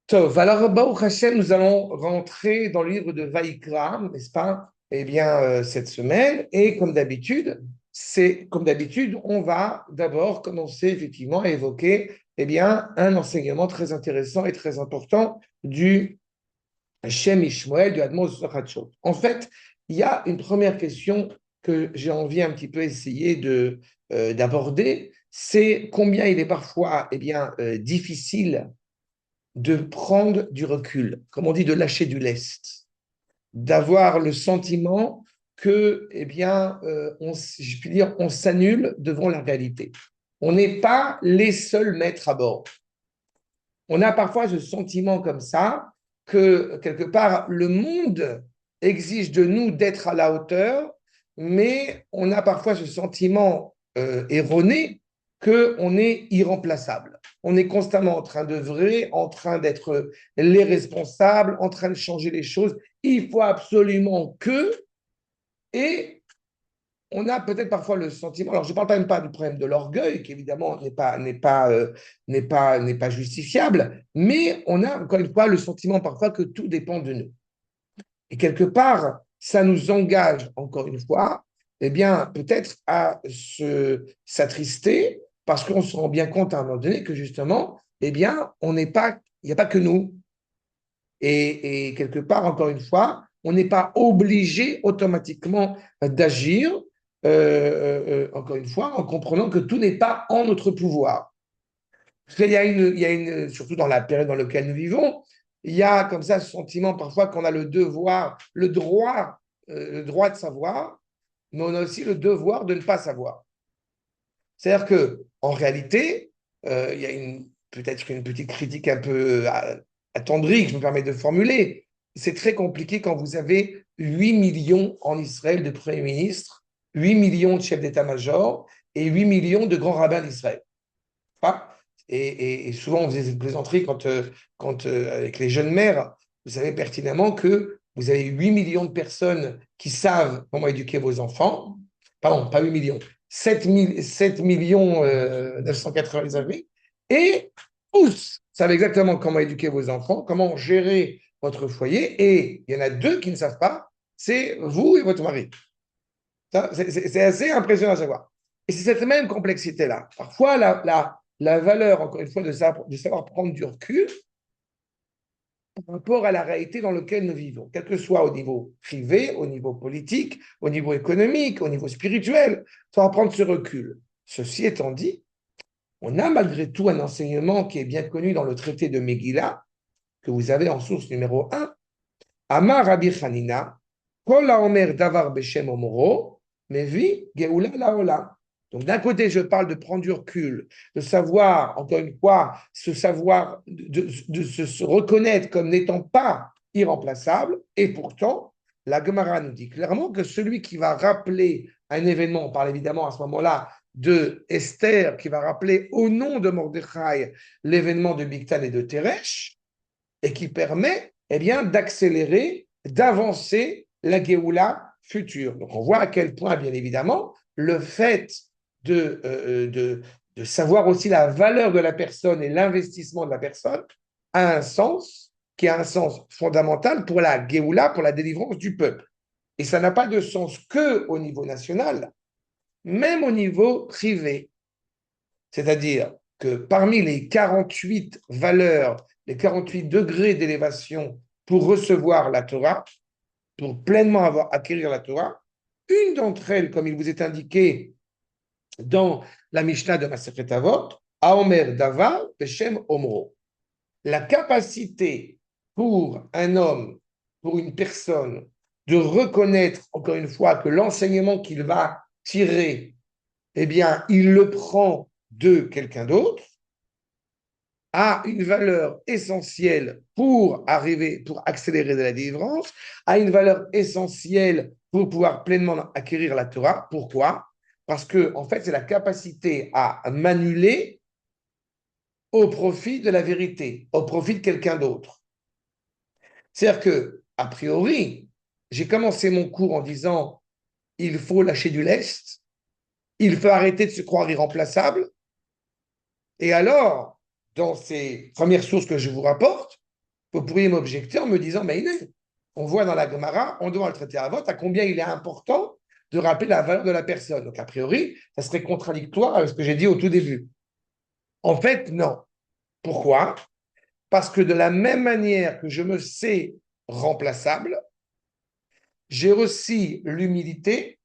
Tov, alors Baruch Hashem, nous allons rentrer dans le livre de Vaïkra, n'est-ce pas? Eh bien, cette semaine, et comme d'habitude, on va d'abord commencer effectivement à évoquer, eh bien, un enseignement très intéressant et très important du Shem Ishmael, du Admon Sochatchot. En fait, il y a une première question que j'ai envie un petit peu essayer d'aborder, c'est combien il est parfois, eh bien, difficile de prendre du recul, comme on dit, de lâcher du lest, d'avoir le sentiment que, eh bien, je puis dire, on s'annule devant la réalité. On n'est pas les seuls maîtres à bord. On a parfois ce sentiment comme ça que, quelque part, le monde exige de nous d'être à la hauteur, mais on a parfois ce sentiment erroné qu'on est irremplaçable. On est constamment en train d'œuvrer, en train d'être les responsables, en train de changer les choses. Il faut absolument que, et on a peut-être parfois le sentiment, alors je ne parle même pas du problème de l'orgueil, qui évidemment n'est pas justifiable, mais on a encore une fois le sentiment parfois que tout dépend de nous. Et quelque part, ça nous engage encore une fois, eh bien, peut-être à s'attrister, parce qu'on se rend bien compte à un moment donné que justement, eh bien, on n'est pas, il n'y a pas que nous. Et quelque part, encore une fois, on n'est pas obligé automatiquement d'agir, encore une fois, en comprenant que tout n'est pas en notre pouvoir. Parce qu'il y a surtout dans la période dans laquelle nous vivons, il y a comme ça ce sentiment parfois qu'on a le devoir, le droit de savoir, mais on a aussi le devoir de ne pas savoir. C'est-à-dire que en réalité, il y a peut-être une petite critique un peu attendrie que je me permets de formuler. C'est très compliqué quand vous avez 8 millions en Israël de premiers ministres, 8 millions de chefs d'état-major et 8 millions de grands rabbins d'Israël. Pas et souvent, on faisait cette plaisanterie avec les jeunes mères, vous savez pertinemment que vous avez 8 millions de personnes qui savent comment éduquer vos enfants. Pardon, pas 8 millions, 7 millions 980 000, et tous savent exactement comment éduquer vos enfants, comment gérer votre foyer, et il y en a deux qui ne savent pas, c'est vous et votre mari. C'est assez impressionnant à savoir. Et c'est cette même complexité-là. Parfois, la valeur, encore une fois, de savoir prendre du recul par rapport à la réalité dans laquelle nous vivons, quel que soit au niveau privé, au niveau politique, au niveau économique, au niveau spirituel, savoir prendre ce recul. Ceci étant dit, on a malgré tout un enseignement qui est bien connu dans le traité de Megillah, que vous avez en source numéro 1. Amar Rabbi Hanina, Kol haomer davar beshem omoro, mevi geoula laola. Donc d'un côté, je parle de prendre du recul, de savoir, encore une fois, de se reconnaître comme n'étant pas irremplaçable, et pourtant, la Gemara nous dit clairement que celui qui va rappeler un événement, on parle évidemment à ce moment-là de Esther, qui va rappeler au nom de Mordechai l'événement de Bigtan et de Teresh, et qui permet eh bien, d'accélérer, d'avancer la Géoula future. Donc on voit à quel point, bien évidemment, le fait de savoir aussi la valeur de la personne et l'investissement de la personne a un sens qui a un sens fondamental pour la Géoula, pour la délivrance du peuple. Et ça n'a pas de sens que au niveau national, même au niveau privé. C'est-à-dire que parmi les 48 valeurs, les 48 degrés d'élévation pour recevoir la Torah, pour pleinement acquérir la Torah, une d'entre elles, comme il vous est indiqué dans la Mishnah de Masechet Avot, Aomer Dava Beshem Omro. La capacité pour un homme, pour une personne, de reconnaître, encore une fois, que l'enseignement qu'il va tirer, eh bien, il le prend de quelqu'un d'autre, a une valeur essentielle pour arriver, pour accélérer de la délivrance, a une valeur essentielle pour pouvoir pleinement acquérir la Torah. Pourquoi? Parce que, en fait, c'est la capacité à m'annuler au profit de la vérité, au profit de quelqu'un d'autre. C'est-à-dire que, a priori, j'ai commencé mon cours en disant il faut lâcher du lest, il faut arrêter de se croire irremplaçable. Et alors, dans ces premières sources que je vous rapporte, vous pourriez m'objecter en me disant, mais on voit dans la Gemara, on doit le traiter à vote, à combien il est important de rappeler la valeur de la personne. Donc, a priori, ça serait contradictoire avec ce que j'ai dit au tout début. En fait, non. Pourquoi? Parce que de la même manière que je me sais remplaçable, j'ai aussi l'humilité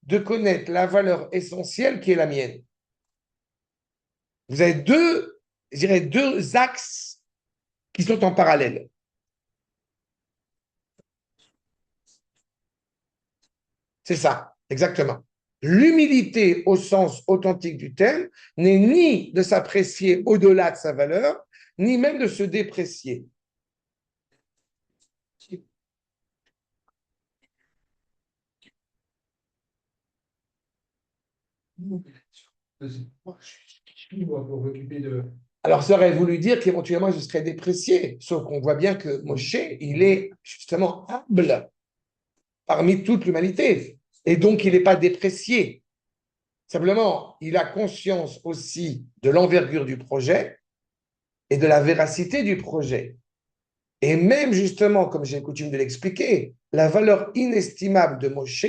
de connaître la valeur essentielle qui est la mienne. Vous avez je dirais, deux axes qui sont en parallèle. C'est ça, exactement. L'humilité au sens authentique du terme n'est ni de s'apprécier au-delà de sa valeur, ni même de se déprécier. Alors, ça aurait voulu dire qu'éventuellement, je serais déprécié. Sauf qu'on voit bien que Moshe, il est justement humble parmi toute l'humanité. Et donc, il n'est pas déprécié. Simplement, il a conscience aussi de l'envergure du projet et de la véracité du projet. Et même justement, comme j'ai coutume de l'expliquer, la valeur inestimable de Moshe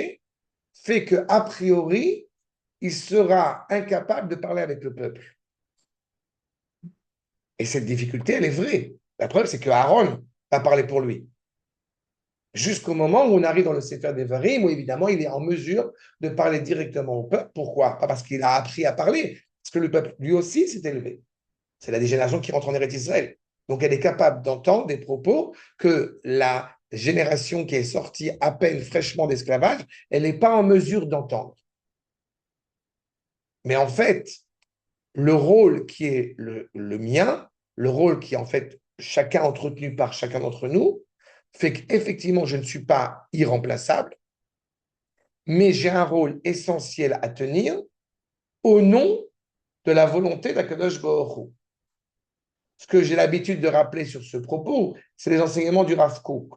fait qu'a priori, il sera incapable de parler avec le peuple. Et cette difficulté, elle est vraie. La preuve, c'est que Aaron va parler pour lui. Jusqu'au moment où on arrive dans le Sefer Devarim, où évidemment, il est en mesure de parler directement au peuple. Pourquoi? Pas parce qu'il a appris à parler, parce que le peuple, lui aussi, s'est élevé. C'est la génération qui rentre en Eretz Israël. Donc, elle est capable d'entendre des propos que la génération qui est sortie à peine fraîchement d'esclavage, elle n'est pas en mesure d'entendre. Mais en fait, le rôle qui est le mien, le rôle qui est en fait chacun entretenu par chacun d'entre nous, fait qu'effectivement, je ne suis pas irremplaçable, mais j'ai un rôle essentiel à tenir au nom de la volonté d'Akadosh Baruch Hu. Ce que j'ai l'habitude de rappeler sur ce propos, c'est les enseignements du Rav Kook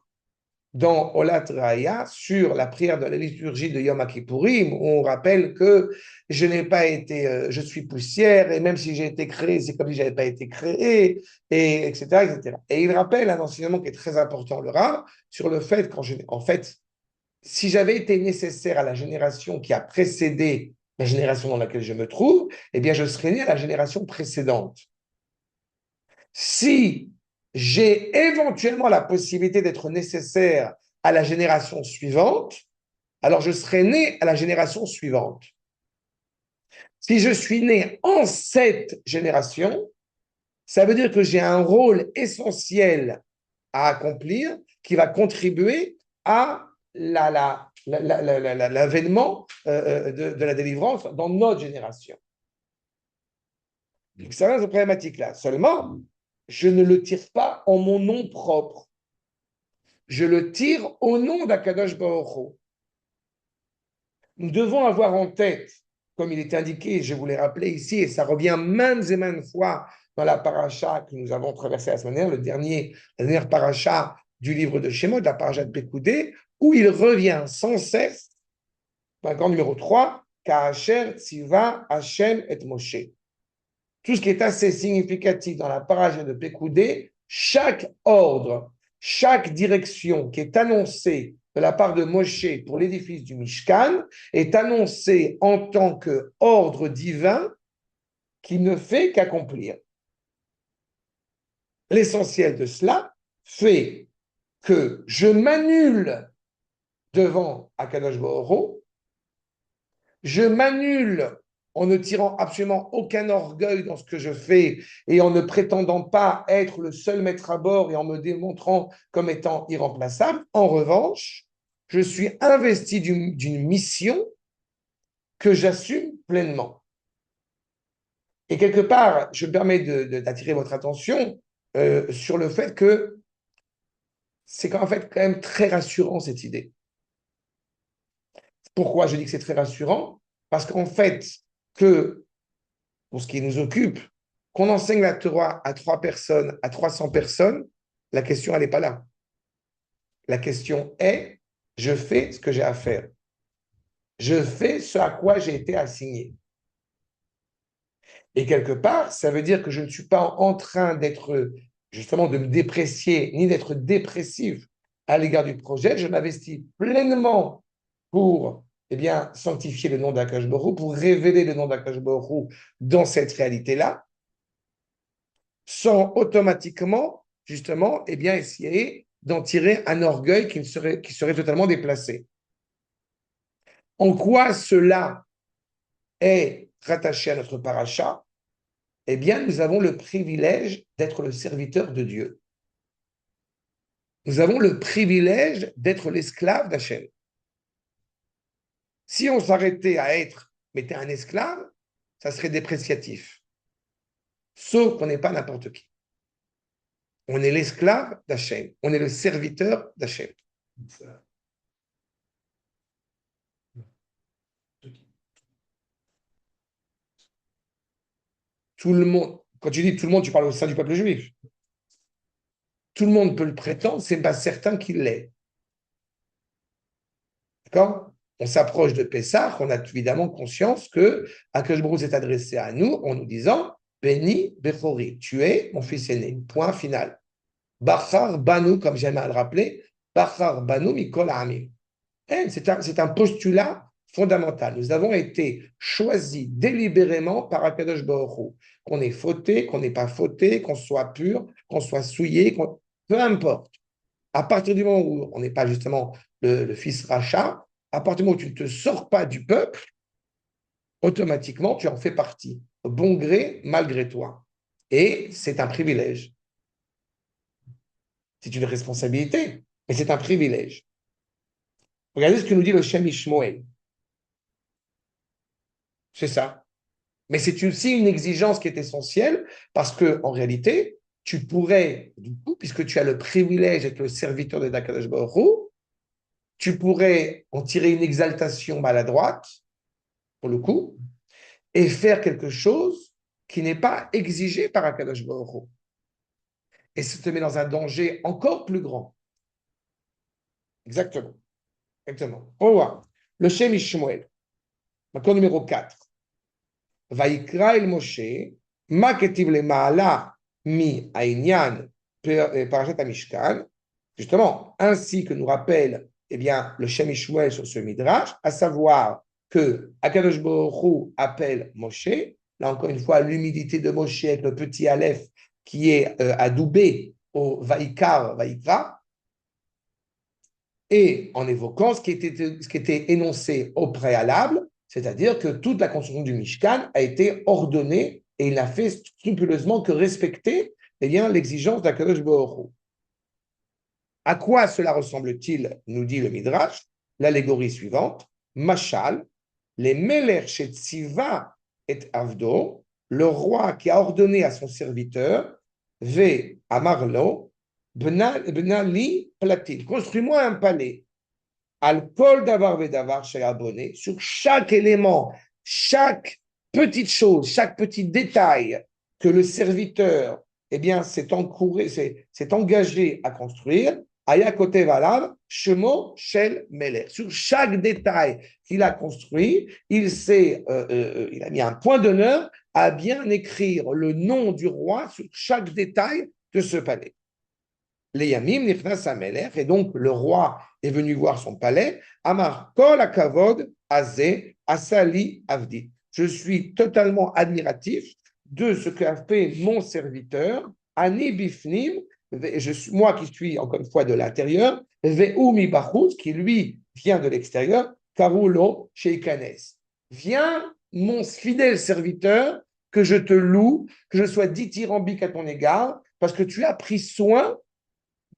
dans Olat Raya sur la prière de la liturgie de Yom Kippourim, où on rappelle que je n'ai pas été, je suis poussière, et même si j'ai été créé, c'est comme si je n'avais pas été créé, et etc., etc. Et il rappelle un enseignement qui est très important, le Rav, sur le fait en fait, si j'avais été nécessaire à la génération qui a précédé la génération dans laquelle je me trouve, eh bien, je serais né à la génération précédente. Si j'ai éventuellement la possibilité d'être nécessaire à la génération suivante, alors je serai né à la génération suivante. Si je suis né en cette génération, ça veut dire que j'ai un rôle essentiel à accomplir qui va contribuer à l'avènement de la délivrance dans notre génération. Donc, c'est une problématique-là. Seulement, je ne le tire pas en mon nom propre. Je le tire au nom d'Akadosh Baruch Hu. Nous devons avoir en tête, comme il est indiqué, je vous l'ai rappelé ici, et ça revient maintes et maintes fois dans la paracha que nous avons traversée la semaine dernière, la dernière paracha du livre de Shemot, la paracha de Pekoudé, où il revient sans cesse, dans le camp numéro 3, Ka'asher Tziva Hashem et Moshe. Tout ce qui est assez significatif dans la paracha de Pekoudé, chaque ordre, chaque direction qui est annoncée de la part de Moshe pour l'édifice du Mishkan est annoncée en tant qu'ordre divin qui ne fait qu'accomplir. L'essentiel de cela fait que je m'annule devant Akadosh Baruch Hu, je m'annule en ne tirant absolument aucun orgueil dans ce que je fais et en ne prétendant pas être le seul maître à bord et en me démontrant comme étant irremplaçable. En revanche, je suis investi d'une mission que j'assume pleinement. Et quelque part, je me permets d'attirer votre attention sur le fait que c'est qu'en fait quand même très rassurant cette idée. Pourquoi je dis que c'est très rassurant? Parce qu'en fait, que pour ce qui nous occupe, qu'on enseigne la Torah à 3 personnes, à 300 personnes, la question, elle n'est pas là. La question est, je fais ce que j'ai à faire. Je fais ce à quoi j'ai été assigné. Et quelque part, ça veut dire que je ne suis pas en train d'être justement de me déprécier, ni d'être dépressif à l'égard du projet. Je m'investis pleinement pour sanctifier le nom d'Akash Borou, pour révéler le nom d'Akash Borou dans cette réalité-là, sans automatiquement, justement, essayer d'en tirer un orgueil qui serait totalement déplacé. En quoi cela est rattaché à notre paracha? Nous avons le privilège d'être le serviteur de Dieu. Nous avons le privilège d'être l'esclave d'Hachem. Si on s'arrêtait à être, mais t'es un esclave, ça serait dépréciatif. Sauf qu'on n'est pas n'importe qui. On est l'esclave d'Hachem. On est le serviteur d'Hachem. Tout le monde, quand tu dis tout le monde, tu parles au sein du peuple juif. Tout le monde peut le prétendre, c'est pas certain qu'il l'est. D'accord? On s'approche de Pessah, on a évidemment conscience que Akash Baruch s'est adressé à nous en nous disant Béni Bechori, tu es mon fils aîné. Point final. Bachar Banu, comme j'aime à le rappeler, Bachar Banu Mikol Amim. C'est un postulat fondamental. Nous avons été choisis délibérément par Akadosh Baruch Hu. Qu'on ait fauté, qu'on n'ait pas fauté, qu'on soit pur, qu'on soit souillé, peu importe. À partir du moment où on n'est pas justement le fils rachat, à partir du moment où tu ne te sors pas du peuple, automatiquement, tu en fais partie, bon gré, malgré toi. Et c'est un privilège. C'est une responsabilité, mais c'est un privilège. Regardez ce que nous dit le Shem Ishmoel. C'est ça. Mais c'est aussi une exigence qui est essentielle parce que en réalité, tu pourrais, du coup, puisque tu as le privilège d'être le serviteur de Dakadosh Baruch Hu, tu pourrais en tirer une exaltation maladroite, pour le coup, et faire quelque chose qui n'est pas exigé par Akadosh Baruch Hu. Et ça te met dans un danger encore plus grand. Exactement. Exactement. On voit. Le Shem Ishmuel, maintenant numéro 4. Vaikra el Moshe, ma ketiv le ma'ala mi aïnyan parashat Mishkan, justement, ainsi que nous rappelle le Shem Ishmuel sur ce midrash, à savoir que Akadosh Baruch Hu appelle Moshe, là encore une fois, l'humidité de Moshe avec le petit Aleph qui est adoubé au Vaikar, Vaikra, et en évoquant ce qui était énoncé au préalable, c'est-à-dire que toute la construction du Mishkan a été ordonnée et il n'a fait scrupuleusement que respecter l'exigence d'Akadosh Baruch Hu. À quoi cela ressemble-t-il, nous dit le Midrash, l'allégorie suivante, Machal, les Meler Shetziva et Avdo, le roi qui a ordonné à son serviteur, Ve Amarlo, Benali Platil, construis-moi un palais, Al Kol Davar Vedavar Shayabone, sur chaque élément, chaque petite chose, chaque petit détail que le serviteur s'est engagé à construire, Aya Kotev Alav, Shemo Shel Meler. Sur chaque détail qu'il a construit, il a mis un point d'honneur à bien écrire le nom du roi sur chaque détail de ce palais. Les Yamim Nichnas Ameler, et donc le roi est venu voir son palais. Amar Kol Akavod Azeh Asali Avdi. Je suis totalement admiratif de ce qu'a fait mon serviteur, Ani Bifnim, moi qui suis encore une fois de l'intérieur, Ve'umi Bachutz, qui lui vient de l'extérieur, Karulo Sheikanes. Viens, mon fidèle serviteur, que je te loue, que je sois dithyrambique à ton égard, parce que tu as pris soin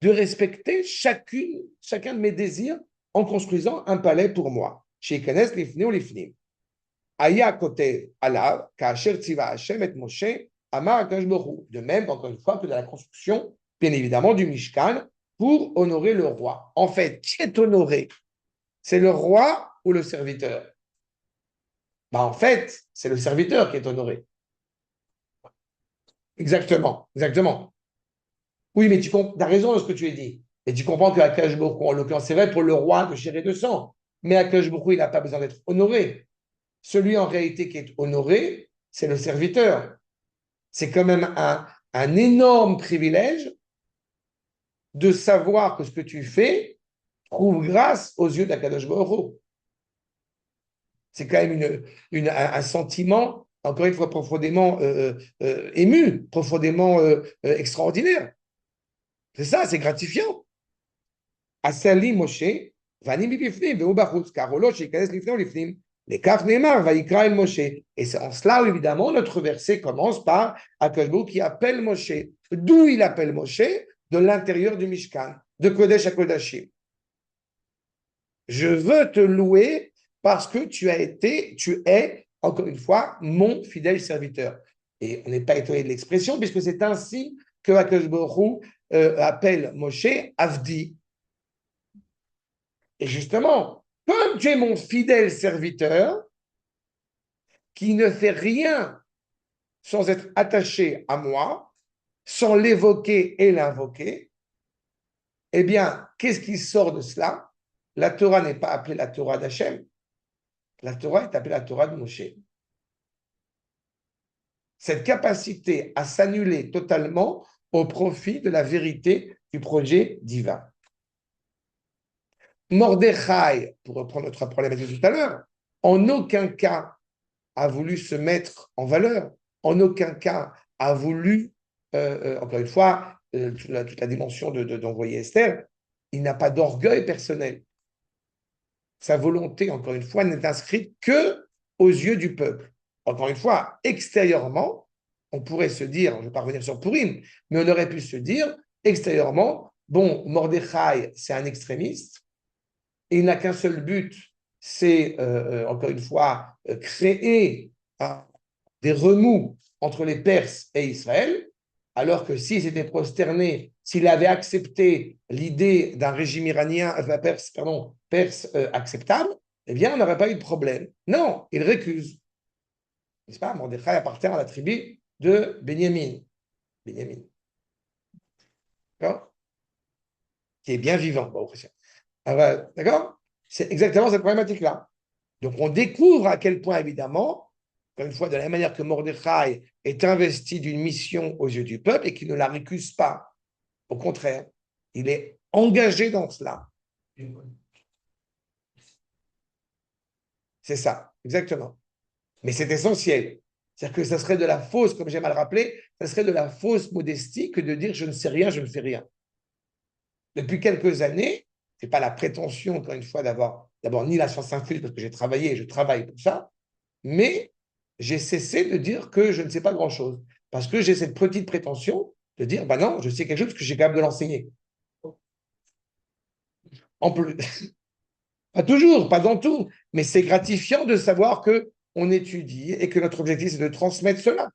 de respecter chacun de mes désirs en construisant un palais pour moi. Sheikanes Lifni ou Lifnim. Aya Kote Alav, Kaasher Tziva Hashem et Moshe, Amar Akash Borou. De même, encore une fois, que de la construction, bien évidemment, du Mishkan pour honorer le roi. En fait, qui est honoré? C'est le roi ou le serviteur? En fait, c'est le serviteur qui est honoré. Exactement, exactement. Oui, mais tu as raison de ce que tu as dit. Et tu comprends que Akash Borou, en l'occurrence, c'est vrai pour le roi de chair et de sang. Mais Akash Borou, il n'a pas besoin d'être honoré. Celui en réalité qui est honoré, c'est le serviteur. C'est quand même un énorme privilège de savoir que ce que tu fais trouve grâce aux yeux d'Akadosh Baruch Hu. C'est quand même un sentiment, encore une fois, profondément ému, profondément extraordinaire. C'est ça, c'est gratifiant. Asali Moshe, Vani Bifnim, Veu Bachutz, Karolo, Shikanes Lifnim, Lifnim, les Kaf Neymar, Vaikra El Moshe. Et c'est en cela, évidemment, notre verset commence par Akadosh Baruch Hu qui appelle Moshe. D'où il appelle Moshe? De l'intérieur du Mishkan, de Kodesh à Kodashim. Je veux te louer parce que tu es, encore une fois, mon fidèle serviteur. Et on n'est pas étonné de l'expression, puisque c'est ainsi que Akadosh Baruch Hu appelle Moshe Avdi. Et justement, comme tu es mon fidèle serviteur, qui ne fait rien sans être attaché à moi, sans l'évoquer et l'invoquer, eh bien, qu'est-ce qui sort de cela? La Torah n'est pas appelée la Torah d'Hachem, la Torah est appelée la Torah de Moshe. Cette capacité à s'annuler totalement au profit de la vérité du projet divin. Mordechai, pour reprendre notre problématique de tout à l'heure, en aucun cas a voulu se mettre en valeur, en aucun cas a voulu, encore une fois, toute la dimension d'envoyer Esther, il n'a pas d'orgueil personnel. Sa volonté, encore une fois, n'est inscrite que aux yeux du peuple. Encore une fois, extérieurement, on pourrait se dire, je ne vais pas revenir sur Purim, mais on aurait pu se dire, extérieurement, bon, Mordechai, c'est un extrémiste, et il n'a qu'un seul but, c'est, encore une fois, créer des remous entre les Perses et Israël, alors que s'il s'était prosterné, s'il avait accepté l'idée d'un régime iranien, perse acceptable, eh bien, on n'aurait pas eu de problème. Non, il récuse. N'est-ce pas? Mordechai appartient à la tribu de Benjamin. Benjamin. D'accord? Qui est bien vivant. Bon, d'accord? C'est exactement cette problématique-là. Donc, on découvre à quel point, évidemment, encore une fois, de la même manière que Mordechai est investi d'une mission aux yeux du peuple et qu'il ne la récuse pas. Au contraire, il est engagé dans cela. C'est ça, exactement. Mais c'est essentiel. C'est-à-dire que ça serait de la fausse, comme j'aime à le rappeler, ça serait de la fausse modestie que de dire je ne sais rien, je ne fais rien. Depuis quelques années, ce n'est pas la prétention, encore une fois, d'avoir d'abord ni la science infuse, parce que j'ai travaillé et je travaille pour ça, mais j'ai cessé de dire que je ne sais pas grand-chose. Parce que j'ai cette petite prétention de dire, bah non, je sais quelque chose parce que j'ai capable de l'enseigner. En plus, pas toujours, pas dans tout, mais c'est gratifiant de savoir que on étudie et que notre objectif, c'est de transmettre cela,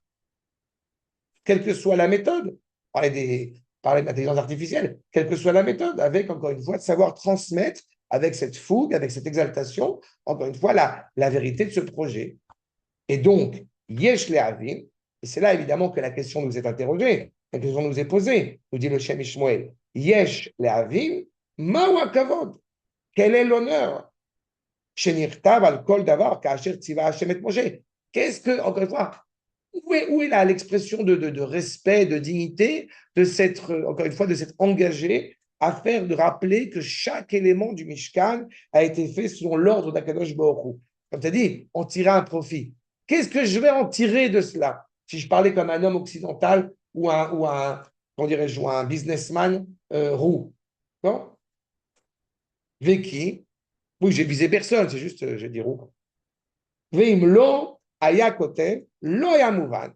quelle que soit la méthode. Parler de l'intelligence artificielle, quelle que soit la méthode, avec, encore une fois, de savoir transmettre avec cette fougue, avec cette exaltation, encore une fois, la vérité de ce projet. Et donc, Yesh Le'avim, et c'est là évidemment que la question nous est interrogée, la question nous est posée, nous dit le Shem Ishmael, Yesh Le'avim, Mawa Kavod, quel est l'honneur? Shenirtav al kol davar ka'asher tziva Hashem et Moshe. Qu'est-ce que, encore une fois, où est là l'expression de respect, de dignité, de s'être, encore une fois, de s'être engagé à faire, de rappeler que chaque élément du Mishkan a été fait selon l'ordre d'Akadosh Baruch Hu. Comme tu as dit, on tira un profit. Qu'est-ce que je vais en tirer de cela? Si je parlais comme un homme occidental comment dirais-je, ou un businessman roux. Non? Veki, oui, j'ai visé personne, c'est juste, j'ai dit roux. Veim lo ayakote lo yamuvan.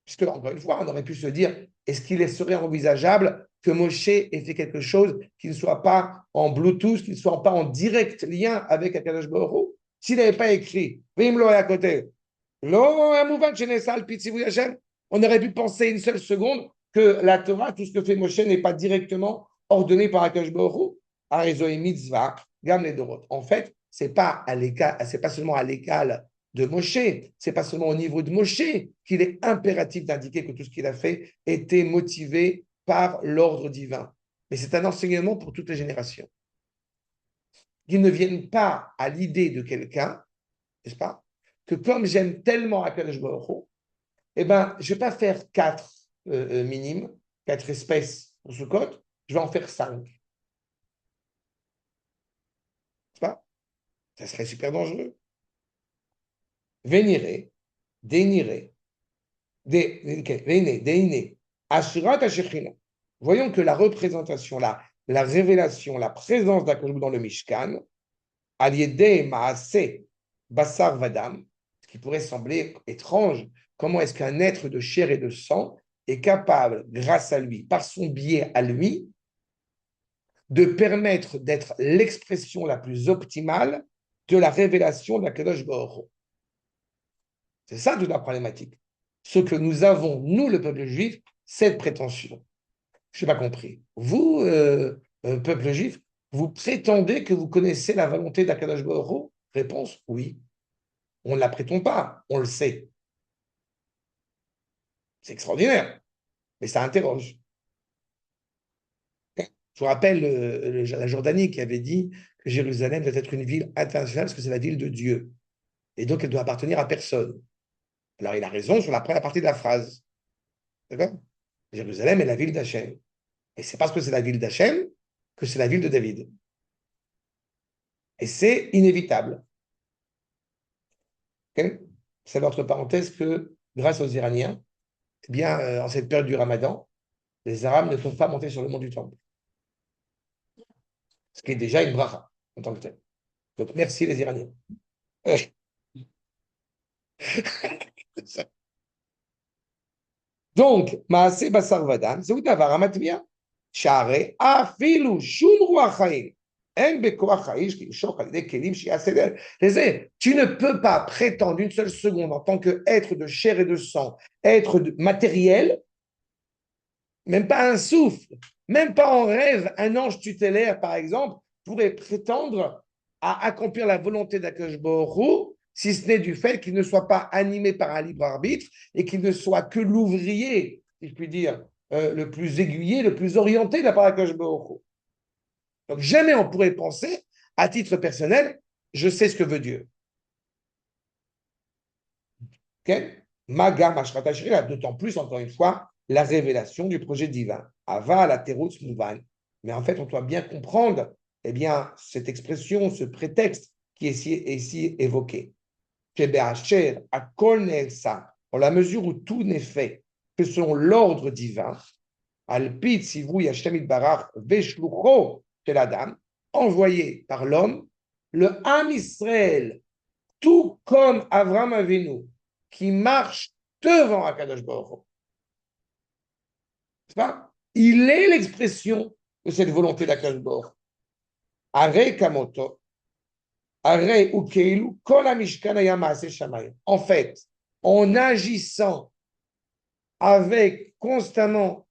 Puisque, encore une fois, on aurait pu se dire, est-ce qu'il serait envisageable que Moshe ait fait quelque chose qui ne soit pas en Bluetooth, qui ne soit pas en direct lien avec Akadosh Baruch Hu? S'il n'avait pas écrit, Veim lo ayakote on aurait pu penser une seule seconde que la Torah, tout ce que fait Moshe, n'est pas directement ordonné par Akash Baruch Hu. Mitzvah, Gam les Dorot. En fait, c'est pas seulement à l'égal de Moshe, c'est pas seulement au niveau de Moshe qu'il est impératif d'indiquer que tout ce qu'il a fait était motivé par l'ordre divin. Mais c'est un enseignement pour toutes les générations. Qu'ils ne viennent pas à l'idée de quelqu'un, n'est-ce pas, que comme j'aime tellement Akadosh Baruch Hu, eh ben, je ne vais pas faire 4, minimes, 4 espèces pour Sukkot, je vais en faire 5. C'est pas? Ça serait super dangereux. Véniré, déniré, déiné, assurat ashechina. Voyons que la représentation, la révélation, la présence d'Akadosh dans le Mishkan, Aliédé Maase Bassar Vadam, ce qui pourrait sembler étrange, comment est-ce qu'un être de chair et de sang est capable, grâce à lui, par son biais à lui, de permettre d'être l'expression la plus optimale de la révélation de la Kadosh Baruch Hu. C'est ça toute la problématique. Ce que nous avons, nous, le peuple juif, cette prétention. Je n'ai pas compris. Vous, peuple juif, vous prétendez que vous connaissez la volonté d'Akadosh Baruch Hu? Réponse, oui. On ne la prétend pas, on le sait. C'est extraordinaire, mais ça interroge. Je vous rappelle la Jordanie qui avait dit que Jérusalem doit être une ville internationale parce que c'est la ville de Dieu. Et donc, elle doit appartenir à personne. Alors, il a raison sur la première partie de la phrase. D'accord? Jérusalem est la ville d'Hachem. Et c'est parce que c'est la ville d'Hachem que c'est la ville de David. Et c'est inévitable. Okay? C'est entre parenthèses que, grâce aux Iraniens, eh bien, en cette période du Ramadan, les Arabes ne peuvent pas monter sur le mont du Temple. Ce qui est déjà une bracha en tant que tel. Donc, merci les Iraniens. Donc, Maaseh Basar Vadan, c'est où d'avoir Amatmia. Share, Afilu, Shum Ruach Haim. Tu ne peux pas prétendre une seule seconde en tant qu'être de chair et de sang, être matériel, même pas un souffle, même pas en rêve, un ange tutélaire, par exemple, pourrait prétendre à accomplir la volonté d'Akadosh Baruch Hu, si ce n'est du fait qu'il ne soit pas animé par un libre arbitre et qu'il ne soit que l'ouvrier, si je puis dire, le plus aiguillé, le plus orienté de la part d'Akadosh Baruch Hu. Donc jamais on pourrait penser, à titre personnel, je sais ce que veut Dieu. Okay? D'autant plus, encore une fois, la révélation du projet divin. Ava la terutz mouvan. Mais en fait, on doit bien comprendre eh bien, cette expression, ce prétexte qui est ici évoqué. En la mesure où tout n'est fait que selon l'ordre divin, Alpid Sivou Yashemit Barach Veshlucho Adam, envoyé par l'homme, le Ham Israël, tout comme Avram Avinu, qui marche devant Akadosh Baruch Hu. C'est pas? Il est l'expression de cette volonté d'Akadosh Baruch Hu. Are Kamoto, Are Ukeilu, Kol HaMishkan Haya Maaseh Shamayim. En fait, en agissant avec constamment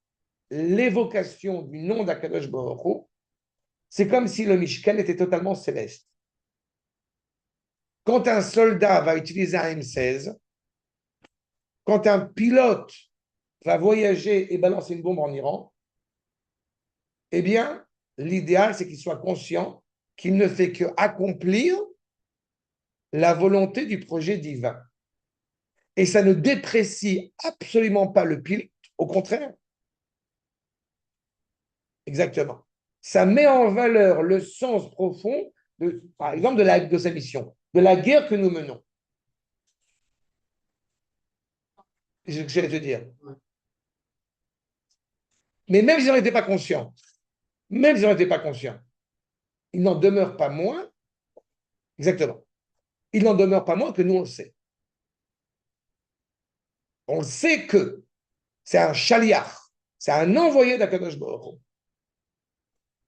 l'évocation du nom d'Akadosh Baruch Hu, c'est comme si le Mishkan était totalement céleste. Quand un soldat va utiliser un M16, quand un pilote va voyager et balancer une bombe en Iran, eh bien, l'idéal, c'est qu'il soit conscient qu'il ne fait qu'accomplir la volonté du projet divin. Et ça ne déprécie absolument pas le pilote, au contraire. Exactement. Ça met en valeur le sens profond, par exemple, de sa mission, de la guerre que nous menons. C'est ce que j'allais te dire. Mais même s'ils n'en étaient pas conscients, même s'ils n'en étaient pas conscients, il n'en demeure pas moins, exactement, il n'en demeure pas moins que nous, on le sait. On sait que c'est un chaliach, c'est un envoyé d'Akadosh Baruch Hu.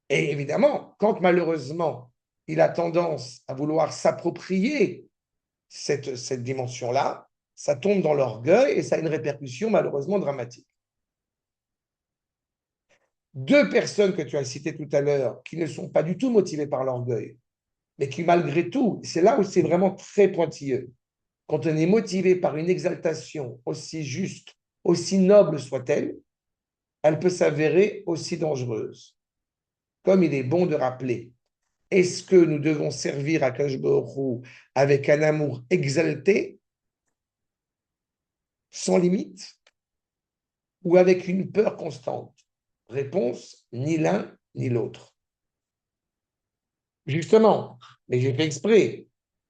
Et évidemment, quand malheureusement, il a tendance à vouloir s'approprier cette dimension-là, ça tombe dans l'orgueil et ça a une répercussion malheureusement dramatique. Deux personnes que tu as citées tout à l'heure qui ne sont pas du tout motivées par l'orgueil, mais qui malgré tout, c'est là où c'est vraiment très pointilleux. Quand on est motivé par une exaltation aussi juste, aussi noble soit-elle, elle peut s'avérer aussi dangereuse. Comme il est bon de rappeler, est-ce que nous devons servir à Akadosh Baruch Hu avec un amour exalté, sans limite, ou avec une peur constante? Réponse, ni l'un ni l'autre. Justement, mais j'ai fait exprès,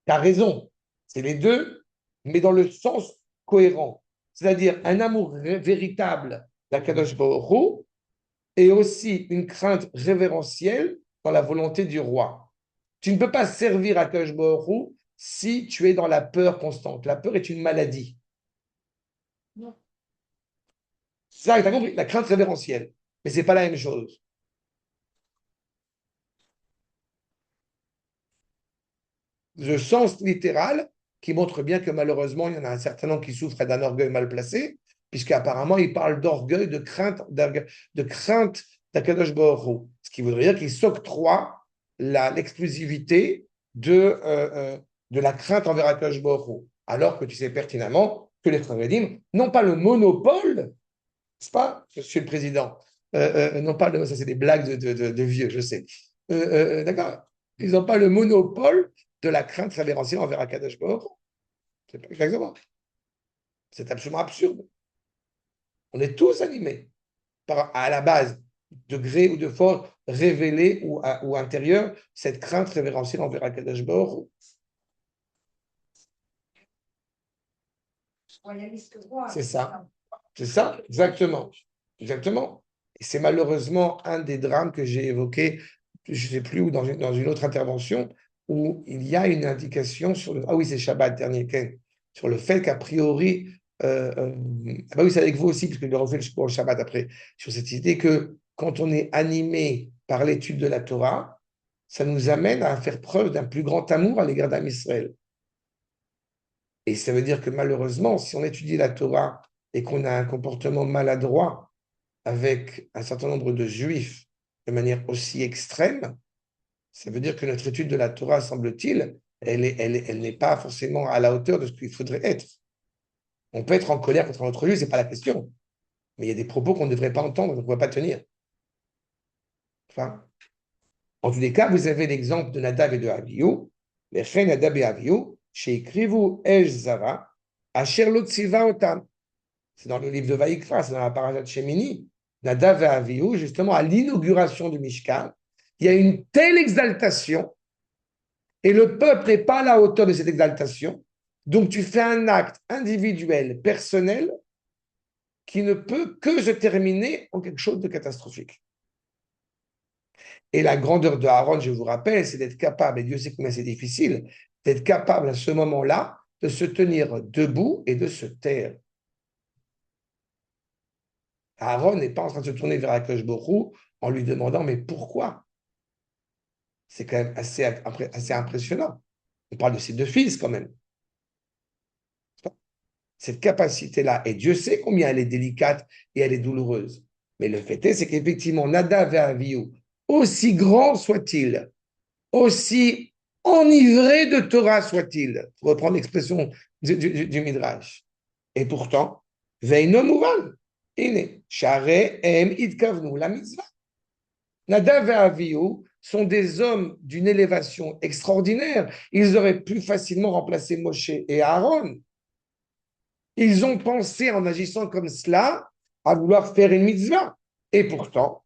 tu as raison, c'est les deux, mais dans le sens cohérent. C'est-à-dire un amour véritable d'Akadosh Baruch Hu et aussi une crainte révérentielle dans la volonté du roi. Tu ne peux pas servir Akadosh Baruch Hu si tu es dans la peur constante. La peur est une maladie. Non. Ça, tu as compris, la crainte révérentielle. Mais ce n'est pas la même chose. Le sens littéral qui montre bien que malheureusement, il y en a un certain nombre qui souffrent d'un orgueil mal placé, puisqu'apparemment, il parle d'orgueil, de crainte d'Akadosh Baruch Hu, ce qui voudrait dire qu'il s'octroie l'exclusivité de la crainte envers Akadosh Baruch Hu, alors que tu sais pertinemment que les Charedim n'ont pas le monopole, n'est-ce pas, Monsieur le Président, non pas ça c'est des blagues de vieux, je sais. D'accord. Ils n'ont pas le monopole de la crainte révérentielle envers Akadosh Baruch Hu. C'est pas exactement. C'est absolument absurde. On est tous animés à la base, degré ou de force, révélé ou intérieur, cette crainte révérentielle envers Akadosh Baruch Hu. C'est ça. C'est ça, exactement. Exactement. Et c'est malheureusement un des drames que j'ai évoqué, je ne sais plus où, dans une autre intervention, où il y a une indication sur le. Ah oui, c'est Shabbat, dernier Ken, sur le fait qu'a priori. Ah bah oui, c'est avec vous aussi, puisque je refait pour le Shabbat après, sur cette idée que quand on est animé par l'étude de la Torah, ça nous amène à faire preuve d'un plus grand amour à l'égard d'Am Israël. Et ça veut dire que malheureusement, si on étudie la Torah et qu'on a un comportement maladroit avec un certain nombre de juifs de manière aussi extrême, ça veut dire que notre étude de la Torah, semble-t-il, elle n'est pas forcément à la hauteur de ce qu'il faudrait être. On peut être en colère contre notre juif, ce n'est pas la question. Mais il y a des propos qu'on ne devrait pas entendre, qu'on ne devrait pas tenir. Enfin, en tous les cas, vous avez l'exemple de Nadav et de Avihu, les frères Nadav et Avihu, chez Ekrivu Esh Zara, Asher Lotziva Otam. C'est dans le livre de Vaïkra, c'est dans la parasha de Shemini. Nadav et Avihu, justement, à l'inauguration du Mishkan, il y a une telle exaltation et le peuple n'est pas à la hauteur de cette exaltation. Donc, tu fais un acte individuel, personnel, qui ne peut que se terminer en quelque chose de catastrophique. Et la grandeur de Aaron, je vous rappelle, c'est d'être capable, et Dieu sait combien c'est difficile, d'être capable à ce moment-là de se tenir debout et de se taire. Aaron n'est pas en train de se tourner vers Akash Borou en lui demandant mais pourquoi? C'est quand même assez impressionnant. On parle de ses deux fils quand même. Cette capacité-là, et Dieu sait combien elle est délicate et elle est douloureuse. Mais le fait est, c'est qu'effectivement, Nadav et Avihu, aussi grand soit-il, aussi enivré de Torah soit-il, pour reprendre l'expression du Midrash. Et pourtant, Veino Mouval, Ine, Share Em Idkavnu, la mitzvah. Nadav et Avihu sont des hommes d'une élévation extraordinaire. Ils auraient pu facilement remplacer Moshe et Aaron. Ils ont pensé, en agissant comme cela, à vouloir faire une mitzvah. Et pourtant,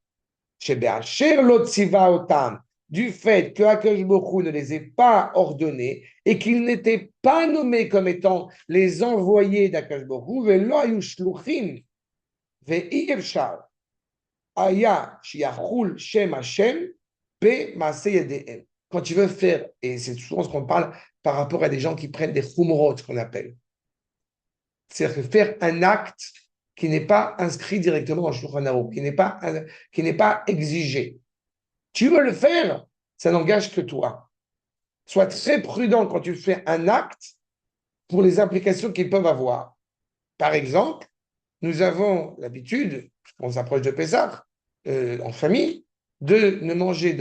du fait que Akash Bokhu ne les ait pas ordonnés et qu'ils n'étaient pas nommés comme étant les envoyés d'Akash Bokhu, quand tu veux faire, et c'est souvent ce qu'on parle par rapport à des gens qui prennent des khumrot, ce qu'on appelle, c'est-à-dire faire un acte qui n'est pas inscrit directement dans le Shulchan Aruch, qui n'est pas exigé. Tu veux le faire, ça n'engage que toi. Sois très prudent quand tu fais un acte pour les implications qu'ils peuvent avoir. Par exemple, nous avons l'habitude, on s'approche de Pessah, en famille, de ne manger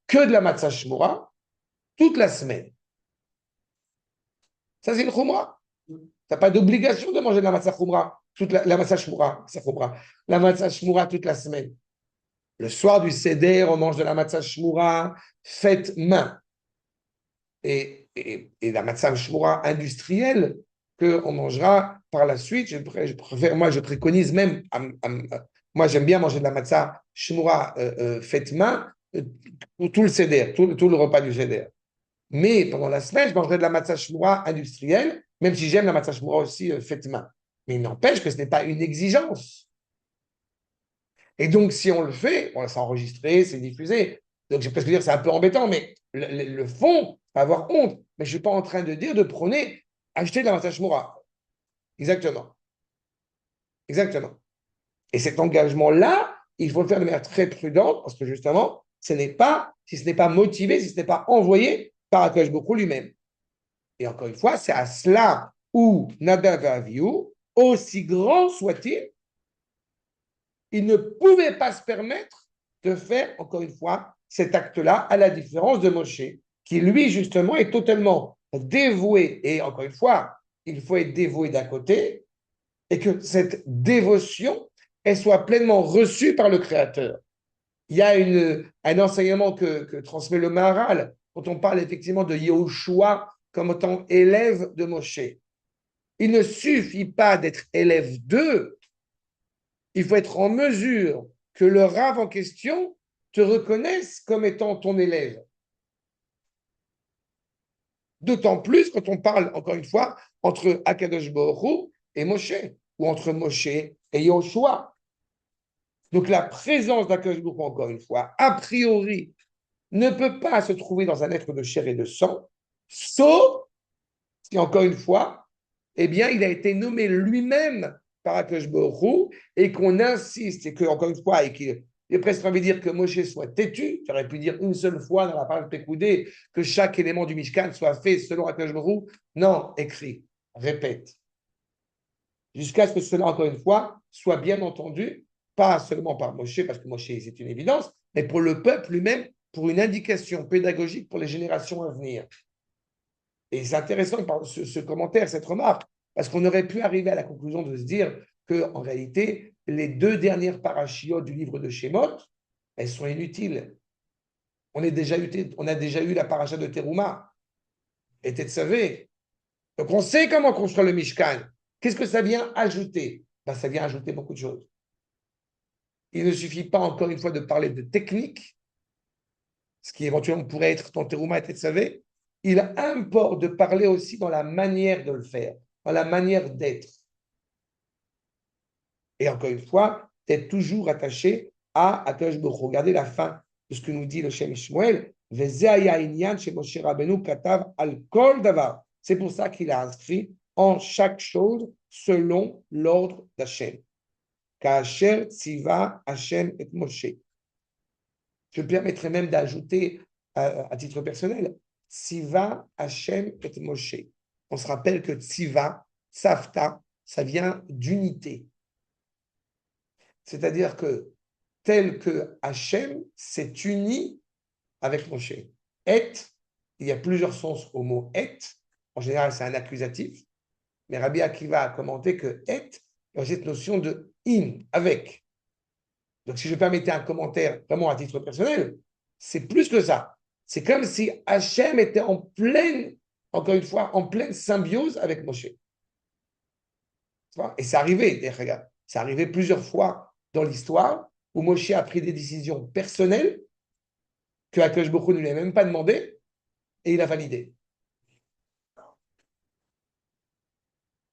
que de la matzah shmura toute la semaine. Ça, c'est une khumra. Tu n'as pas d'obligation de manger de la matzah khumra, la matzah shmura, la matzah shmura toute la semaine. Le soir du Seder, on mange de la matzah shmura faite main. Et la matzah shmura industrielle qu'on mangera par la suite, moi, je préconise même, moi, j'aime bien manger de la matzah shmura faite main pour tout le seder, tout le repas du seder. Mais pendant la semaine, je mangerai de la matzah shmura industrielle, même si j'aime la matzah shmura aussi faite main. Mais il n'empêche que ce n'est pas une exigence. Et donc, si on le fait, bon, c'est enregistré, c'est diffusé. Donc, je vais presque dire c'est un peu embêtant, mais le fond, pas avoir honte. Mais je ne suis pas en train de dire de prôner acheter de la matzah shmura. Exactement. Exactement. Et cet engagement-là, il faut le faire de manière très prudente, parce que justement, si ce n'est pas motivé, si ce n'est pas envoyé par Akash Boko lui-même. Et encore une fois, c'est à cela où Nadav Avihu, aussi grand soit-il, il ne pouvait pas se permettre de faire, encore une fois, cet acte-là, à la différence de Moshe, qui lui, justement, est totalement dévoué. Et encore une fois, il faut être dévoué d'un côté, et que cette dévotion, elle soit pleinement reçue par le Créateur. Il y a un enseignement que transmet le Maharal quand on parle effectivement de Yehoshua comme étant élève de Moshe. Il ne suffit pas d'être élève d'eux, il faut être en mesure que le Rav en question te reconnaisse comme étant ton élève. D'autant plus quand on parle, encore une fois, entre Akadosh Baruch Hu et Moshe, ou entre Moshe et Yehoshua. Donc la présence d'Akadosh Baruch Hu, encore une fois, a priori, ne peut pas se trouver dans un être de chair et de sang, sauf si, encore une fois, eh bien, il a été nommé lui-même par Akadosh Baruch Hu, et qu'on insiste, et que, encore une fois, et qu'il est presque envie de dire que Moshe soit têtu, tu aurais pu dire une seule fois dans la parole de Pekoudé que chaque élément du Mishkan soit fait selon Akadosh Baruch Hu. Non, écrit, répète. Jusqu'à ce que cela, encore une fois, soit bien entendu, pas seulement par Moshe, parce que Moshe, c'est une évidence, mais pour le peuple lui-même, pour une indication pédagogique pour les générations à venir. Et c'est intéressant ce commentaire, cette remarque, parce qu'on aurait pu arriver à la conclusion de se dire qu'en réalité, les deux dernières parachiotes du livre de Shemot, elles sont inutiles. On a déjà eu la paracha de Teruma et Tetzavé. Donc on sait comment construire le Mishkan. Qu'est-ce que ça vient ajouter? Ben, ça vient ajouter beaucoup de choses. Il ne suffit pas, encore une fois, de parler de technique, ce qui éventuellement pourrait être ton Teruma et Tetzavé. Il importe de parler aussi dans la manière de le faire, dans la manière d'être. Et encore une fois, d'être toujours attaché à Akadosh Baruch Hu. Regardez la fin de ce que nous dit le Shem Shmuel. C'est pour ça qu'il a inscrit en chaque chose selon l'ordre d'Hachem. Kacher tziva Hachem et Moshe. Je me permettrai même d'ajouter à titre personnel, tziva Hachem et Moshe. On se rappelle que tziva, savta, ça vient d'unité. C'est-à-dire que tel que Hachem s'est uni avec Moshe. Et, il y a plusieurs sens au mot et. En général, c'est un accusatif. Mais Rabbi Akiva a commenté que et, il y a cette notion de in, avec. Donc, si je permettais un commentaire vraiment à titre personnel, c'est plus que ça. C'est comme si Hachem était en pleine, encore une fois, en pleine symbiose avec Moshe. Et c'est arrivé, regarde, c'est arrivé plusieurs fois dans l'histoire où Moshe a pris des décisions personnelles que Akadosh Baruch Hu ne lui a même pas demandé et il a validé.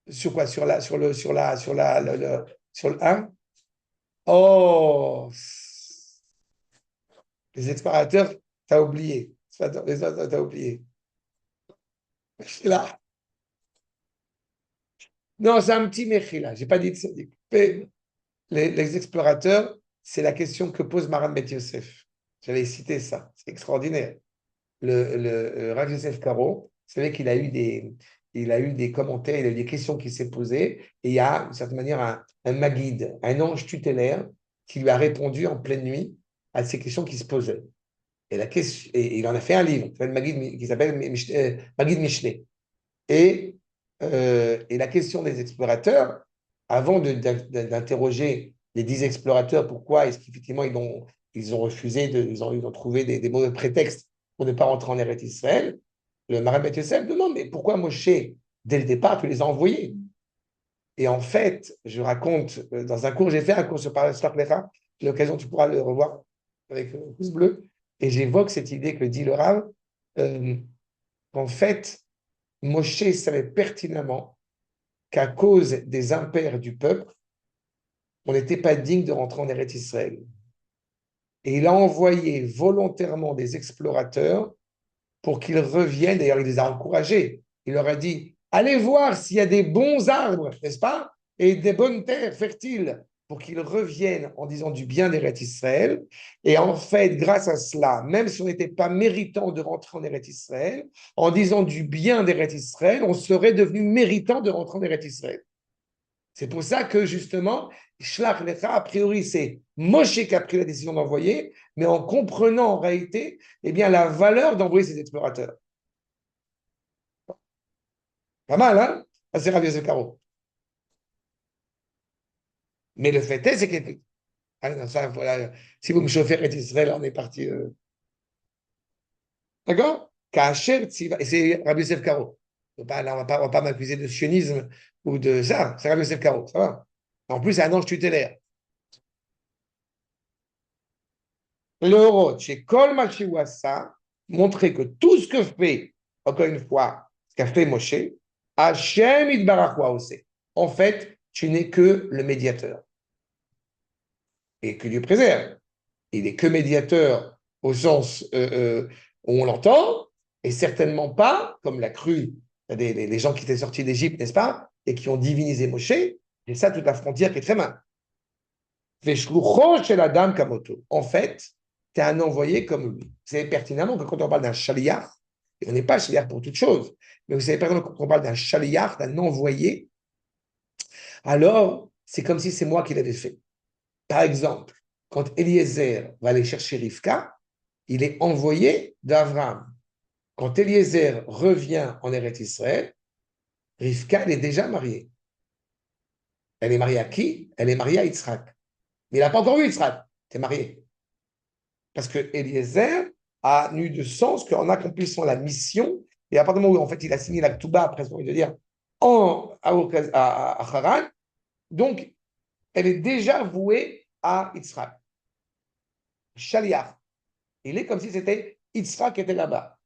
Sur quoi? Sur le 1? Oh, les explorateurs, t'as oublié. T'as oublié. Là. Non, c'est un petit méchila. J'ai pas dit de ça. Les explorateurs, c'est la question que pose Maran Bet Yosef. J'avais cité ça. C'est extraordinaire. Le Rav Yosef Karo, vous savez qu'il a eu des commentaires, il a eu des questions qui s'est posées, et il y a, d'une certaine manière, un Maguide, un ange tutélaire, qui lui a répondu en pleine nuit à ces questions qui se posaient. Et il en a fait un livre qui s'appelle Maguide Mishneh. Et la question des explorateurs, avant d'interroger les 10 explorateurs, pourquoi est-ce qu'effectivement ils ont refusé, ils ont trouvé des mauvais prétextes pour ne pas rentrer en Eretz Israël, le Maran Bet Yosef demande, mais pourquoi Moshe, dès le départ, tu les as envoyés? Et en fait, je raconte dans un cours, j'ai fait un cours sur Parashat Lecha, l'occasion, tu pourras le revoir avec le pouce bleu, et j'évoque cette idée que dit le Rav, euh, qu'en fait, Moshe savait pertinemment qu'à cause des impairs du peuple, on n'était pas digne de rentrer en Eretz Israël. Et il a envoyé volontairement des explorateurs pour qu'ils reviennent. D'ailleurs, il les a encouragés. Il leur a dit, allez voir s'il y a des bons arbres, n'est-ce pas? Et des bonnes terres fertiles pour qu'ils reviennent en disant du bien d'Eretz Israël. Et en fait, grâce à cela, même si on n'était pas méritant de rentrer en Eretz Israël, en disant du bien d'Eretz Israël, on serait devenu méritant de rentrer en Eretz Israël. C'est pour ça que justement, Shlach Lecha, a priori, c'est Moshe qui a pris la décision d'envoyer, mais en comprenant en réalité eh bien, la valeur d'envoyer ces explorateurs. Pas mal, hein? Ça, c'est Rabbi Yosef Karo. Mais le fait est, c'est que voilà, si vous me chauffez avec Israël, on est parti. D'accord? Kacher Tziva. Et c'est Rabbi Yosef Karo. Là, on va pas m'accuser de sionisme ou de ça. C'est Rabbi Yosef Karo, ça va? En plus, c'est un ange tutélaire. L'euro, chez Kol Mashiwasa, montrer que tout ce que fait, encore une fois, ce qu'a fait Moshe, Hachem Idbarachwa aussi. En fait, tu n'es que le médiateur. Et que Dieu préserve. Il n'est que médiateur au sens où on l'entend, et certainement pas, comme l'a cru les gens qui étaient sortis d'Égypte, n'est-ce pas, et qui ont divinisé Moshe. C'est ça toute la frontière qui est très mince. Chez la dame Kamoto. En fait, tu es un envoyé comme lui. Vous savez pertinemment que quand on parle d'un chaliar, et on n'est pas chaliar pour toute chose, mais vous savez pertinemment quand on parle d'un chaliar, d'un envoyé, alors c'est comme si c'est moi qui l'avais fait. Par exemple, quand Eliezer va aller chercher Rivka, il est envoyé d'Avram. Quand Eliezer revient en Eretz Israël, Rivka, elle est déjà mariée. Elle est mariée à qui? Elle est mariée à Yitzhak. Mais il n'a pas encore vu Yitzhak. Tu es marié. Parce que Eliezer a eu de sens qu'en accomplissant la mission, et à partir du moment où en fait il a signé la Ktouba, après ce de dire, à Haran, donc elle est déjà vouée à Yitzhak. Shaliach. Il est comme si c'était Yitzhak qui était là-bas.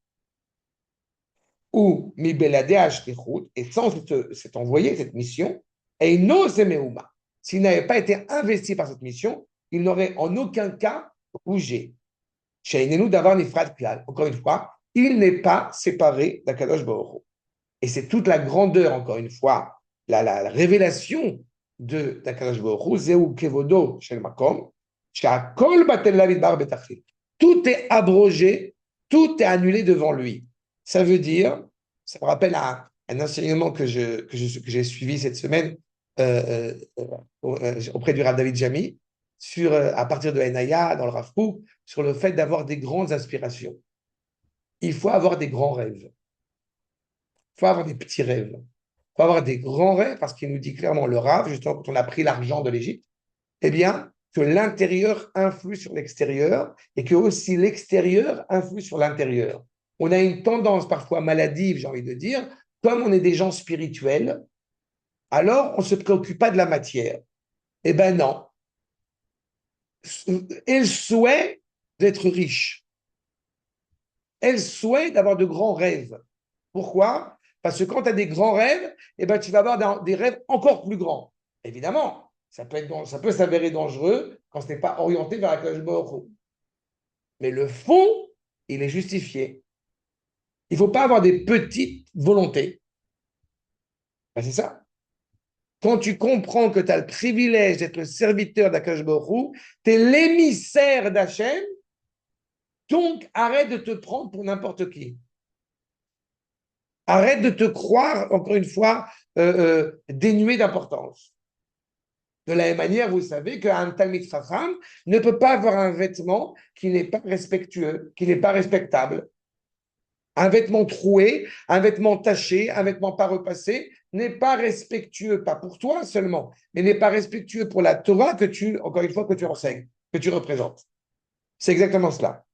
Ou mi beladeh et sans cet envoyé, cette mission, et Meuma. S'il n'avait pas été investi par cette mission, il n'aurait en aucun cas bougé. Encore une fois, il n'est pas séparé d'Akadosh Baruch Hu. Et c'est toute la grandeur, encore une fois, la révélation d'Akadosh Baruch Hu, Zeu Kevodo Shel Makom, Shakol Batel Lavid Bar Betachil. Tout est abrogé, tout est annulé devant lui. Ça veut dire, ça me rappelle un enseignement que j'ai suivi cette semaine auprès du Rav David Jami, à partir de Enaya, dans le Rav Kook, sur le fait d'avoir des grandes aspirations. Il faut avoir des grands rêves. Il faut avoir des petits rêves. Il faut avoir des grands rêves parce qu'il nous dit clairement le Rav, justement, quand on a pris l'argent de l'Égypte, eh bien, que l'intérieur influe sur l'extérieur et que aussi l'extérieur influe sur l'intérieur. On a une tendance parfois maladive, j'ai envie de dire, comme on est des gens spirituels, alors on ne se préoccupe pas de la matière. Eh bien non. Elle souhaite d'être riche. Elle souhaite d'avoir de grands rêves. Pourquoi? Parce que quand tu as des grands rêves, eh ben, tu vas avoir des rêves encore plus grands. Évidemment, ça peut s'avérer dangereux quand ce n'est pas orienté vers la Kadosh Baruch Hu. Mais le fond, il est justifié. Il ne faut pas avoir des petites volontés. Ben, c'est ça. Quand tu comprends que tu as le privilège d'être le serviteur d'Akash Baruch Hu, tu es l'émissaire d'Hachem, donc arrête de te prendre pour n'importe qui. Arrête de te croire, encore une fois, dénué d'importance. De la même manière, vous savez qu'un Talmid Chacham ne peut pas avoir un vêtement qui n'est pas respectueux, qui n'est pas respectable. Un vêtement troué, un vêtement taché, un vêtement pas repassé n'est pas respectueux, pas pour toi seulement, mais n'est pas respectueux pour la Torah que encore une fois, que tu enseignes, que tu représentes. C'est exactement cela.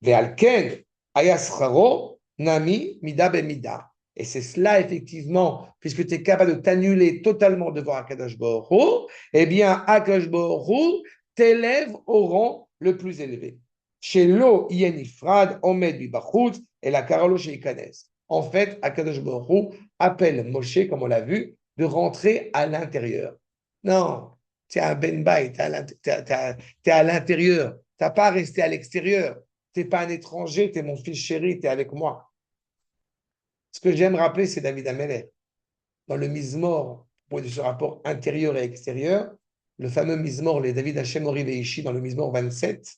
Ve'alken ayascharo nami mida bemida. Et c'est cela, effectivement, puisque tu es capable de t'annuler totalement devant Akadosh Baruch Hu, eh bien, Akadosh Baruch Hu t'élève au rang le plus élevé. Chez Lo Yenifrad, Omed Bibachut, et la Karolo chez Ikanes. En fait, Akadosh Baruch Hu appelle Moshe, comme on l'a vu, de rentrer à l'intérieur. Non, tu es un Ben Bay, tu es à l'intérieur. Tu n'as pas à rester à l'extérieur. Tu n'es pas un étranger, tu es mon fils chéri, tu es avec moi. Ce que j'aime rappeler, c'est David Ameller. Dans le Mizmor, pour ce rapport intérieur et extérieur, le fameux Mizmor, les David Hashem Oriveishi, dans le Mizmor 27,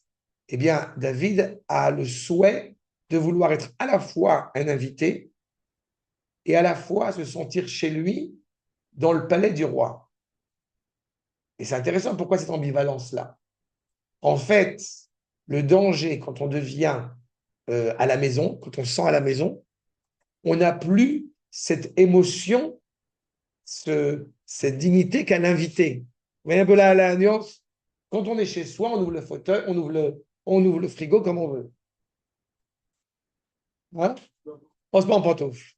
eh bien, David a le souhait de vouloir être à la fois un invité et à la fois se sentir chez lui dans le palais du roi. Et c'est intéressant, pourquoi cette ambivalence-là? En fait, le danger, quand on devient à la maison, quand on sent à la maison, on n'a plus cette émotion, cette dignité qu'à l'invité. Vous voyez un peu la nuance? Quand on est chez soi, on ouvre le fauteuil, on ouvre le frigo comme on veut. Hein? On se met en pantoufle.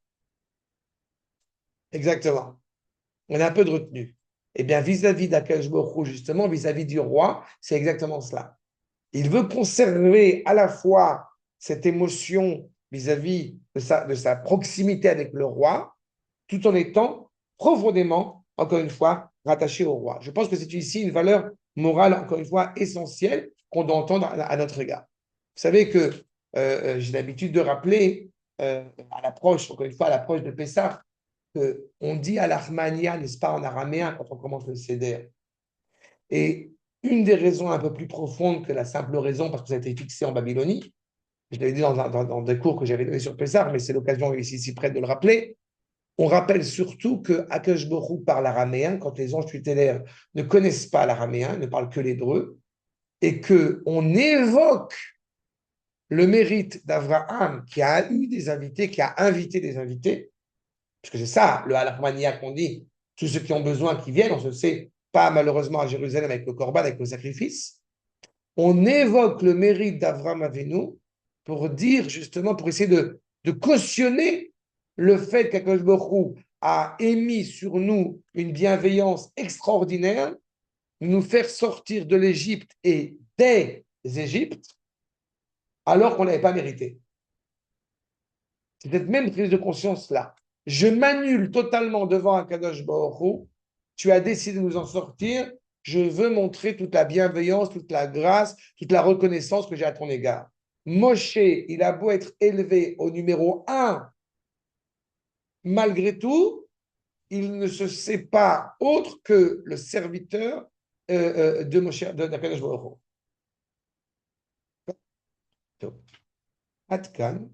Exactement. On a un peu de retenue. Eh bien, vis-à-vis d'Akadosh Baruch Hu, justement, vis-à-vis du roi, c'est exactement cela. Il veut conserver à la fois cette émotion vis-à-vis de sa proximité avec le roi, tout en étant profondément, encore une fois, rattaché au roi. Je pense que c'est ici une valeur morale, encore une fois, essentielle qu'on doit entendre à notre égard. Vous savez que j'ai l'habitude de rappeler à l'approche, encore une fois, à l'approche de Pessah, qu'on dit à l'Armania, n'est-ce pas, en araméen, quand on commence le Seder. Et une des raisons un peu plus profondes que la simple raison, parce que ça a été fixé en Babylonie, je l'avais dit dans des cours que j'avais donnés sur Pessah, mais c'est l'occasion ici près de le rappeler. On rappelle surtout que Akash Borou parle araméen quand les anges tutélaires ne connaissent pas l'araméen, ne parlent que l'hébreu, et qu'on évoque le mérite d'Abraham qui a eu des invités, qui a invité des invités, parce que c'est ça, le Halachmania qu'on dit, tous ceux qui ont besoin qui viennent, on ne se sait pas malheureusement à Jérusalem avec le Corban, avec le sacrifice. On évoque le mérite d'Avraham Avinu pour dire justement, pour essayer de cautionner le fait qu'Akadosh Baruch Hu a émis sur nous une bienveillance extraordinaire, de nous faire sortir de l'Égypte et des Égyptes, alors qu'on ne l'avait pas mérité. C'est cette même prise de conscience-là. Je m'annule totalement devant Akadosh Baruch Hu. Tu as décidé de nous en sortir. Je veux montrer toute la bienveillance, toute la grâce, toute la reconnaissance que j'ai à ton égard. Moshe, il a beau être élevé au numéro 1, malgré tout, il ne se sait pas autre que le serviteur de Moshe, d'Akadosh Baruch Hu. Atkan.